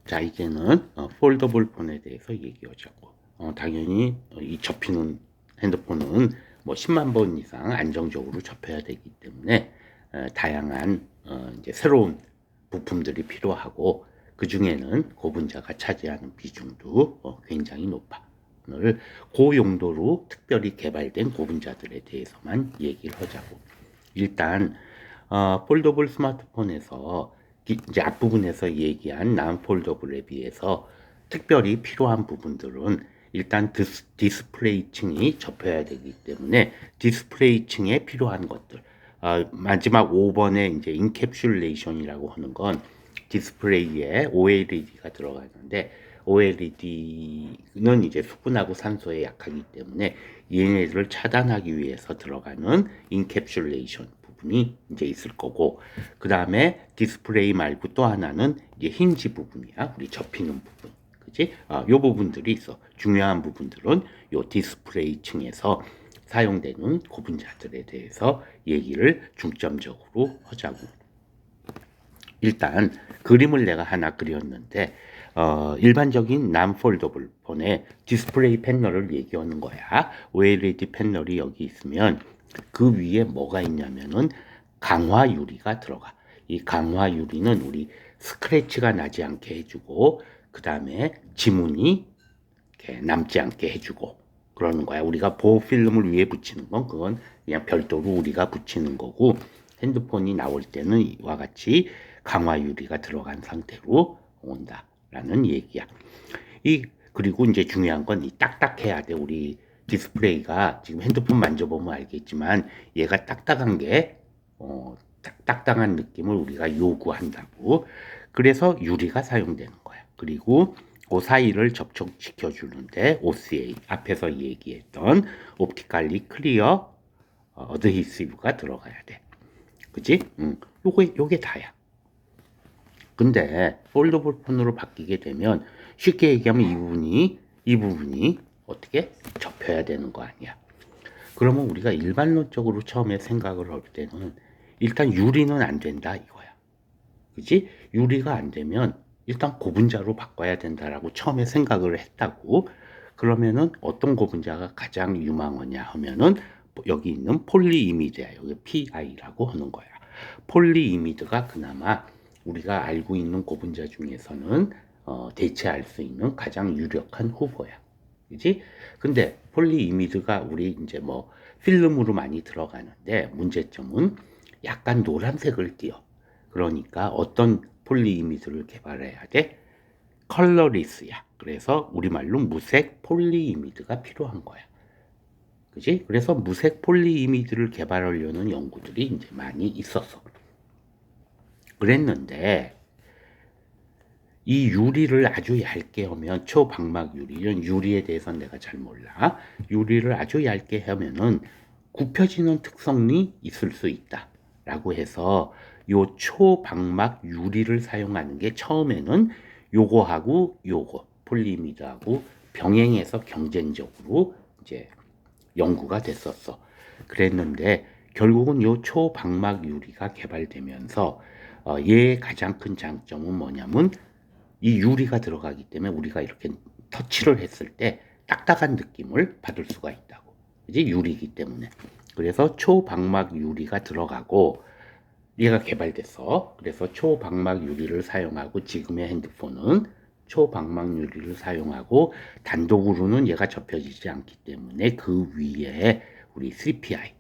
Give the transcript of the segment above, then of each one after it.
자, 이제는 폴더블 폰에 대해서 얘기하자고. 당연히 이 접히는 핸드폰은 뭐 10만 번 이상 안정적으로 접혀야 되기 때문에 다양한 이제 새로운 부품들이 필요하고, 그 중에는 고분자가 차지하는 비중도 굉장히 높아. 오늘 그 용도로 특별히 개발된 고분자들에 대해서만 얘기를 하자고. 일단 폴더블 스마트폰에서 이제 앞부분에서 얘기한 non-폴더블에 비해서 특별히 필요한 부분들은 일단 디스플레이층이 접혀야 되기 때문에 디스플레이층에 필요한 것들, 마지막 5번에 이제 인캡슐레이션이라고 하는 건 디스플레이에 OLED가 들어가는데, OLED는 이제 수분하고 산소에 약하기 때문에 얘네들을 차단하기 위해서 들어가는 인캡슐레이션 부분이 이제 있을 거고, 그 다음에 디스플레이 말고 또 하나는 이제 힌지 부분이야. 우리 접히는 부분. 그지? 요 부분들이 있어. 중요한 부분들은 요 디스플레이 층에서 사용되는 고분자들에 대해서 얘기를 중점적으로 하자고. 일단 그림을 내가 하나 그렸는데, 일반적인 non-foldable 폰의 디스플레이 패널을 얘기하는 거야. OLED 패널이 여기 있으면 그 위에 뭐가 있냐면은 강화 유리가 들어가. 이 강화 유리는 우리 스크래치가 나지 않게 해주고, 그 다음에 지문이 이렇게 남지 않게 해주고 그러는 거야. 우리가 보호 필름을 위에 붙이는 건 그건 그냥 별도로 우리가 붙이는 거고, 핸드폰이 나올 때는 이와 같이 강화 유리가 들어간 상태로 온다라는 얘기야. 그리고 이제 중요한 건 이 딱딱해야 돼. 우리 디스플레이가 지금 핸드폰 만져보면 알겠지만 얘가 딱딱한 게 딱딱한 느낌을 우리가 요구한다고. 그래서 유리가 사용되는 거야. 그리고 그 사이를 접촉시켜 주는데 OCA, 앞에서 얘기했던 옵티컬리 클리어 어드히시브가 들어가야 돼. 그치? 요게 다야. 근데 폴더블 폰으로 바뀌게 되면 쉽게 얘기하면 이 부분이 어떻게 접혀야 되는 거 아니야. 그러면 우리가 일반론적으로 처음에 생각을 할 때는 일단 유리는 안 된다 이거야. 그지? 유리가 안 되면 일단 고분자로 바꿔야 된다라고 처음에 생각을 했다고. 그러면은 어떤 고분자가 가장 유망하냐 하면은 여기 있는 폴리이미드야. 여기 PI라고 하는 거야. 폴리이미드가 그나마 우리가 알고 있는 고분자 중에서는 대체할 수 있는 가장 유력한 후보야. 그지? 근데 폴리이미드가 우리 이제 뭐 필름으로 많이 들어가는데 문제점은 약간 노란색을 띄어. 그러니까 어떤 폴리이미드를 개발해야 돼? 컬러리스야. 그래서 우리말로 무색 폴리이미드가 필요한 거야. 그지? 그래서 무색 폴리이미드를 개발하려는 연구들이 이제 많이 있었어. 그랬는데 이 유리를 아주 얇게 하면, 초방막 유리는, 유리에 대해서는 내가 잘 몰라. 유리를 아주 얇게 하면은 굽혀지는 특성이 있을 수 있다 라고 해서 요 초방막 유리를 사용하는 게 처음에는 요거하고 요거 폴리미드하고 병행해서 경쟁적으로 이제 연구가 됐었어. 그랬는데 결국은 요 초방막 유리가 개발되면서 얘의 가장 큰 장점은 뭐냐면 이 유리가 들어가기 때문에 우리가 이렇게 터치를 했을 때 딱딱한 느낌을 받을 수가 있다고. 이제 유리이기 때문에. 그래서 초방막 유리가 들어가고 얘가 개발됐어. 그래서 초방막 유리를 사용하고, 지금의 핸드폰은 초방막 유리를 사용하고 단독으로는 얘가 접혀지지 않기 때문에 그 위에 우리 CPI,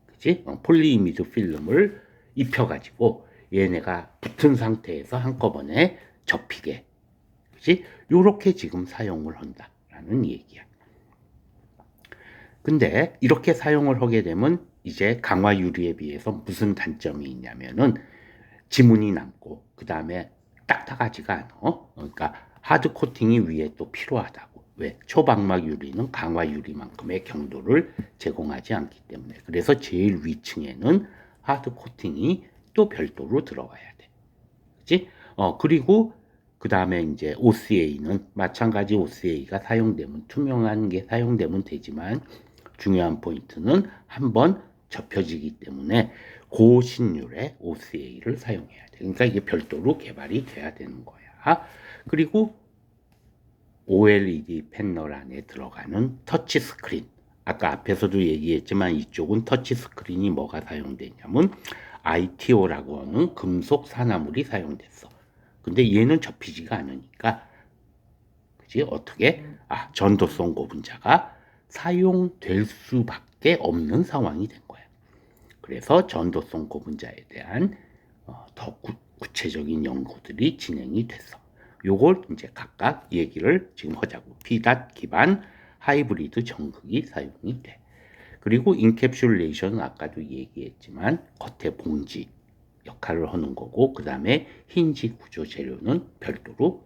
그치? 폴리이미드 필름을 입혀가지고 얘네가 붙은 상태에서 한꺼번에 접히게, 그치? 요렇게 지금 사용을 한다라는 얘기야. 근데 이렇게 사용을 하게 되면 이제 강화 유리에 비해서 무슨 단점이 있냐면은 지문이 남고, 그 다음에 딱딱하지가 않아. 그러니까 하드 코팅이 위에 또 필요하다고. 왜? 초방막 유리는 강화 유리만큼의 경도를 제공하지 않기 때문에. 그래서 제일 위층에는 하드 코팅이 또 별도로 들어가야 돼. 그치? 그리고 그 다음에 이제 OCA는 마찬가지, OCA가 사용되면, 투명한 게 사용되면 되지만 중요한 포인트는 한번 접혀지기 때문에 고신율의 OCA를 사용해야 돼. 그러니까 이게 별도로 개발이 돼야 되는 거야. 그리고 OLED 패널 안에 들어가는 터치 스크린. 아까 앞에서도 얘기했지만 이쪽은 터치 스크린이 뭐가 사용되냐면 ITO라고 하는 금속 산화물이 사용됐어. 근데 얘는 접히지가 않으니까, 그지? 어떻게? 전도성 고분자가 사용될 수밖에 없는 상황이 된 거야. 그래서 전도성 고분자에 대한 더 구체적인 연구들이 진행이 됐어. 요걸 이제 각각 얘기를 지금 하자고. P닷 기반 하이브리드 전극이 사용이 돼. 그리고 인캡슐레이션은 아까도 얘기했지만 겉에 봉지 역할을 하는 거고, 그 다음에 힌지 구조 재료는 별도로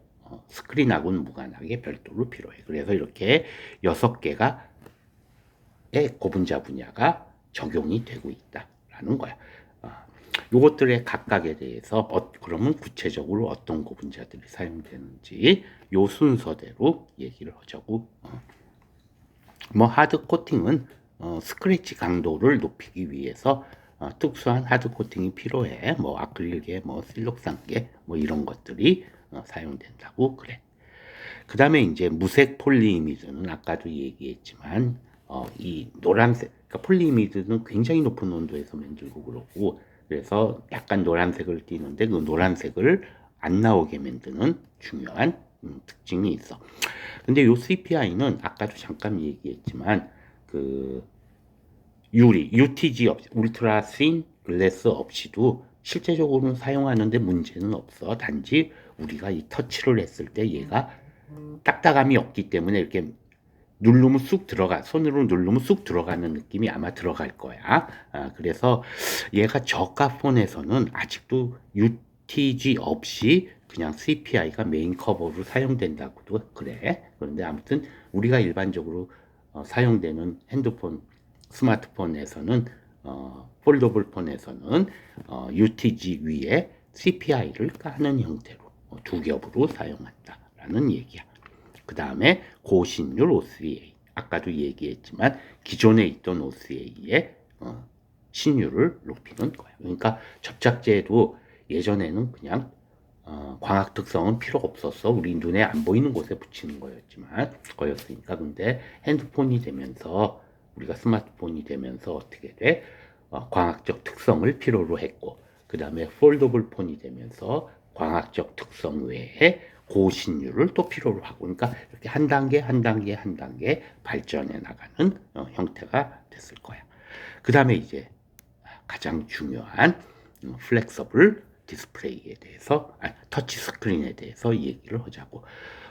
스크린하고는 무관하게 별도로 필요해. 그래서 이렇게 6개가 의 고분자 분야가 적용이 되고 있다라는 거야. 요것들의 각각에 대해서 그러면 구체적으로 어떤 고분자들이 사용되는지 요 순서대로 얘기를 하자고. 뭐 하드 코팅은 스크래치 강도를 높이기 위해서 특수한 하드 코팅이 필요해. 뭐 아크릴계, 뭐 실록산계, 뭐 이런 것들이 사용된다고 그래. 그 다음에 이제 무색 폴리이미드는 아까도 얘기했지만 이 노란색, 그러니까 폴리이미드는 굉장히 높은 온도에서 만들고 그러고, 그래서 약간 노란색을 띠는데 그 노란색을 안 나오게 만드는 중요한 특징이 있어. 근데 요 CPI는 아까도 잠깐 얘기했지만 그 유리, UTG 없이, 울트라 신 글래스 없이도 실제적으로는 사용하는데 문제는 없어. 단지 우리가 이 터치를 했을 때 얘가 딱딱함이 없기 때문에 이렇게 누르면 쑥 들어가, 손으로 누르면 쑥 들어가는 느낌이 아마 들어갈 거야. 그래서 얘가 저가 폰에서는 아직도 UTG 없이 그냥 CPI가 메인 커버로 사용된다고도 그래. 그런데 아무튼 우리가 일반적으로 사용되는 핸드폰, 스마트폰에서는 폴더블 폰에서는 UTG 위에 CPI를 까는 형태로 두 겹으로 사용한다라는 얘기야. 그 다음에 고신율 OCA, 아까도 얘기했지만 기존에 있던 OCA의 신율을 높이는 거예요. 그러니까 접착제도 예전에는 그냥 광학 특성은 필요 없었어. 우리 눈에 안 보이는 곳에 붙이는 거였으니까. 근데 핸드폰이 되면서, 우리가 스마트폰이 되면서 어떻게 돼? 광학적 특성을 필요로 했고, 그 다음에 폴더블 폰이 되면서 광학적 특성 외에 고신율을 또 필요로 하고, 그러니까 이렇게 한 단계 한 단계 한 단계 발전해 나가는 형태가 됐을 거야. 그 다음에 이제 가장 중요한 플렉서블 디스플레이에 대해서, 터치 스크린에 대해서 얘기를 하자고.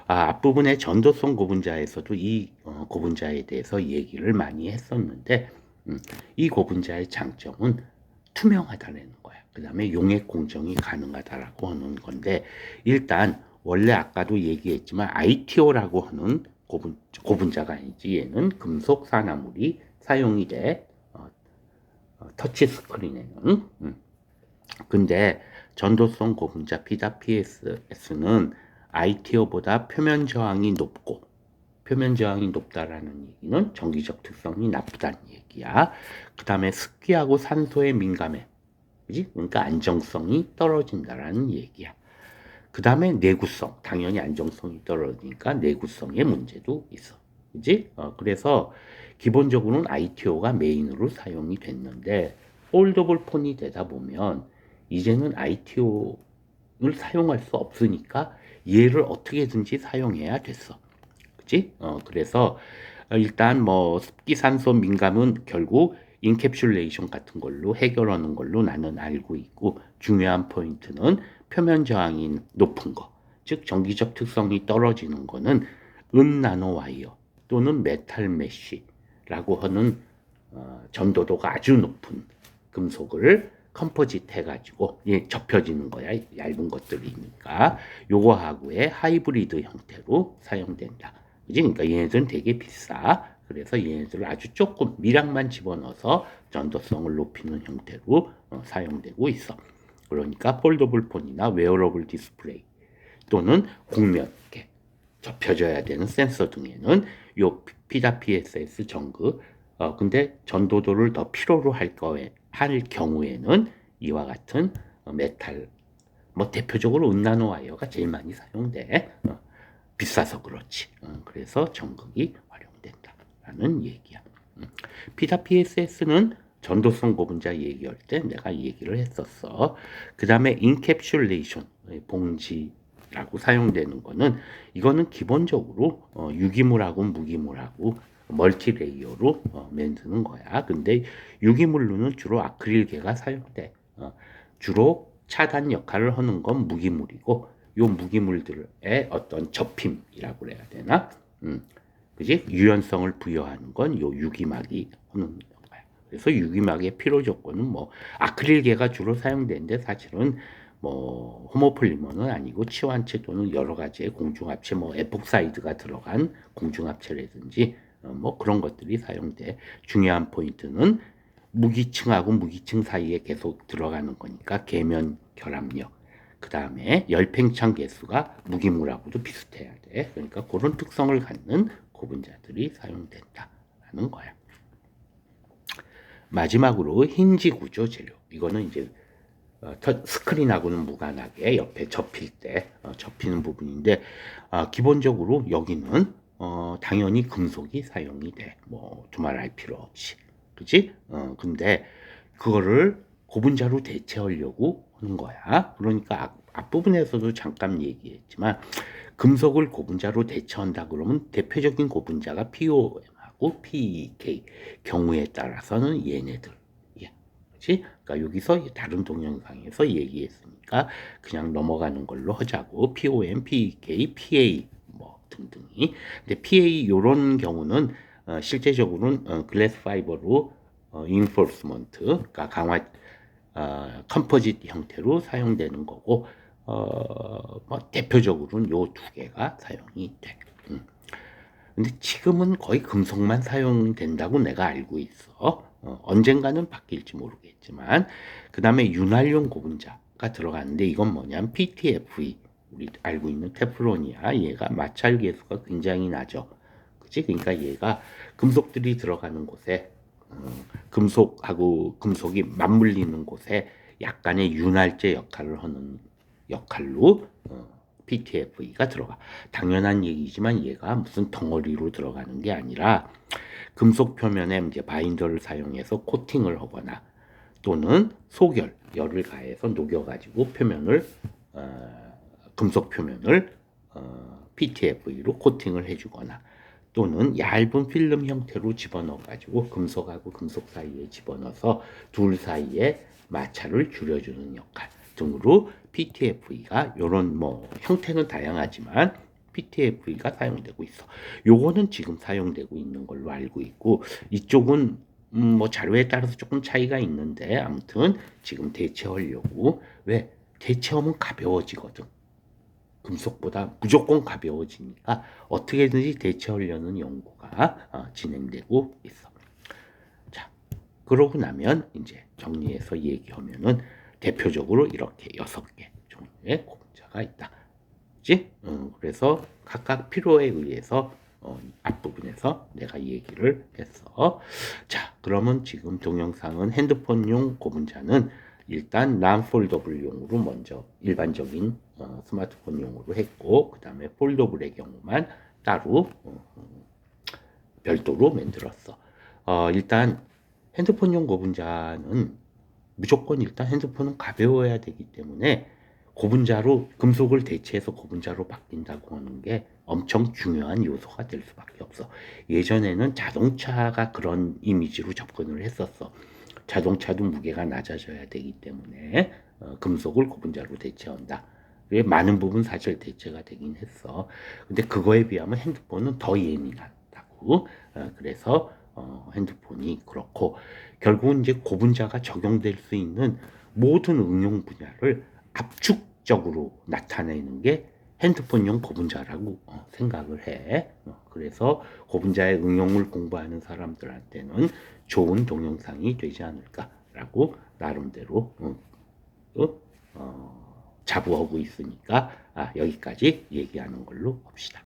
앞부분에 전도성 고분자에서도 이 고분자에 대해서 얘기를 많이 했었는데, 이 고분자의 장점은 투명하다는 거야. 그 다음에 용액 공정이 가능하다라고 하는 건데, 일단 원래 아까도 얘기했지만 ITO라고 하는 고분자가 아니지, 얘는 금속 산화물이 사용이 돼. 터치 스크린에는. 근데 전도성 고분자 PSS는 ITO보다 표면 저항이 높고, 표면 저항이 높다라는 얘기는 전기적 특성이 나쁘다는 얘기야. 그 다음에 습기하고 산소에 민감해. 그지? 그러니까 안정성이 떨어진다라는 얘기야. 그 다음에 내구성, 당연히 안정성이 떨어지니까 내구성의 문제도 있어. 그지? 그래서 기본적으로는 ITO가 메인으로 사용이 됐는데, 폴더블 폰이 되다 보면 이제는 ITO를 사용할 수 없으니까 얘를 어떻게든지 사용해야 됐어. 그지? 그래서 일단 뭐 습기 산소 민감은 결국 인캡슐레이션 같은 걸로 해결하는 걸로 나는 알고 있고, 중요한 포인트는 표면 저항이 높은 거, 즉 전기적 특성이 떨어지는 거는 나노 와이어 또는 메탈 메쉬라고 하는 전도도가 아주 높은 금속을 컴포짓 해가지고 접혀지는 거야. 얇은 것들이니까 요거하고의 하이브리드 형태로 사용된다. 그지? 그러니까 얘네들은 되게 비싸. 그래서 얘네들을 아주 조금 미량만 집어넣어서 전도성을 높이는 형태로 사용되고 있어. 그러니까 폴더블 폰이나 웨어러블 디스플레이 또는 곡면 이렇게 접혀져야 되는 센서 등에는 요 PSS 전극, 근데 전도도를 더 필요로 할 할 경우에는 이와 같은 메탈, 뭐 대표적으로 은나노 와이어가 제일 많이 사용돼. 비싸서 그렇지. 그래서 전극이 활용된다라는 얘기야. PWSS는 전도성 고분자 얘기할 때 내가 얘기를 했었어. 그 다음에 인캡슐레이션, 봉지라고 사용되는 거는 이거는 기본적으로 유기물하고 무기물하고 멀티레이어로 만드는 거야. 근데 유기물로는 주로 아크릴계가 사용돼. 주로 차단 역할을 하는 건 무기물이고 요 무기물들의 어떤 접힘이라고 그래야 되나? 그지? 유연성을 부여하는 건 요 유기막이 하는 거야. 그래서 유기막의 필요 조건은 뭐 아크릴계가 주로 사용되는데 사실은 뭐 호모폴리머는 아니고 치환체 또는 여러 가지의 공중합체, 뭐 에폭사이드가 들어간 공중합체라든지 뭐 그런 것들이 사용돼. 중요한 포인트는 무기층하고 무기층 사이에 계속 들어가는 거니까 계면 결합력. 그 다음에 열팽창 개수가 무기물하고도 비슷해야 돼. 그러니까 그런 특성을 갖는 고분자들이 사용된다라는 거야. 마지막으로 힌지 구조 재료. 이거는 이제 스크린하고는 무관하게 옆에 접힐 때 접히는 부분인데 기본적으로 여기는 당연히 금속이 사용이 돼. 뭐 두말할 필요 없이. 그치? 근데 그거를 고분자로 대체하려고 하는 거야. 그러니까 앞부분에서도 잠깐 얘기했지만 금속을 고분자로 대체한다 그러면 대표적인 고분자가 POM하고 PEK, 경우에 따라서는 얘네들. 그치? 그러니까 여기서 다른 동영상에서 얘기했으니까 그냥 넘어가는 걸로 하자고. POM, PEK, PA 뭐 등등이. 근데 PA 요런 경우는 실제적으로는 글래스 파이버로 인포스먼트, 그러니까 강화 컴포짓 형태로 사용되는 거고, 뭐 대표적으로는 요 두 개가 사용이 돼. 근데 지금은 거의 금속만 사용된다고 내가 알고 있어. 언젠가는 바뀔지 모르겠지만, 그 다음에 윤활용 고분자가 들어가는데 이건 뭐냐면 PTFE, 우리 알고 있는 테프론이야. 얘가 마찰 계수가 굉장히 낮아. 그치? 그러니까 얘가 금속들이 들어가는 곳에 금속하고 금속이 맞물리는 곳에 약간의 윤활제 역할을 하는 역할로 PTFE가 들어가. 당연한 얘기지만 얘가 무슨 덩어리로 들어가는 게 아니라 금속 표면에 이제 바인더를 사용해서 코팅을 하거나 또는 소결, 열을 가해서 녹여가지고 표면을 금속 표면을 PTFE로 코팅을 해주거나 또는 얇은 필름 형태로 집어넣어가지고 금속하고 금속 사이에 집어넣어서 둘 사이에 마찰을 줄여주는 역할 등으로 PTFE가 이런 뭐 형태는 다양하지만 PTFE가 사용되고 있어. 요거는 지금 사용되고 있는 걸로 알고 있고 이쪽은 뭐 자료에 따라서 조금 차이가 있는데 아무튼 지금 대체하려고. 왜? 대체하면 가벼워지거든. 금속보다 무조건 가벼워지니까 어떻게든지 대체하려는 연구가 진행되고 있어. 자, 그러고 나면 이제 정리해서 얘기하면은 대표적으로 이렇게 6개 종류의 고분자가 있다. 그치? 그래서 각각 필요에 의해서 앞부분에서 내가 얘기를 했어. 자, 그러면 지금 동영상은 핸드폰용 고분자는 일단 non-foldable용으로 먼저 일반적인 스마트폰용으로 했고 그 다음에 폴더블의 경우만 따로 별도로 만들었어. 일단 핸드폰용 고분자는 무조건 일단 핸드폰은 가벼워야 되기 때문에 고분자로 금속을 대체해서 고분자로 바뀐다고 하는 게 엄청 중요한 요소가 될 수밖에 없어. 예전에는 자동차가 그런 이미지로 접근을 했었어. 자동차도 무게가 낮아져야 되기 때문에 금속을 고분자로 대체한다. 그게 많은 부분 사실 대체가 되긴 했어. 근데 그거에 비하면 핸드폰은 더 예민하다고. 그래서 핸드폰이 그렇고 결국은 이제 고분자가 적용될 수 있는 모든 응용 분야를 압축적으로 나타내는 게 핸드폰용 고분자라고 생각을 해. 그래서 고분자의 응용을 공부하는 사람들한테는 좋은 동영상이 되지 않을까라고 나름대로 자부하고 있으니까 여기까지 얘기하는 걸로 봅시다.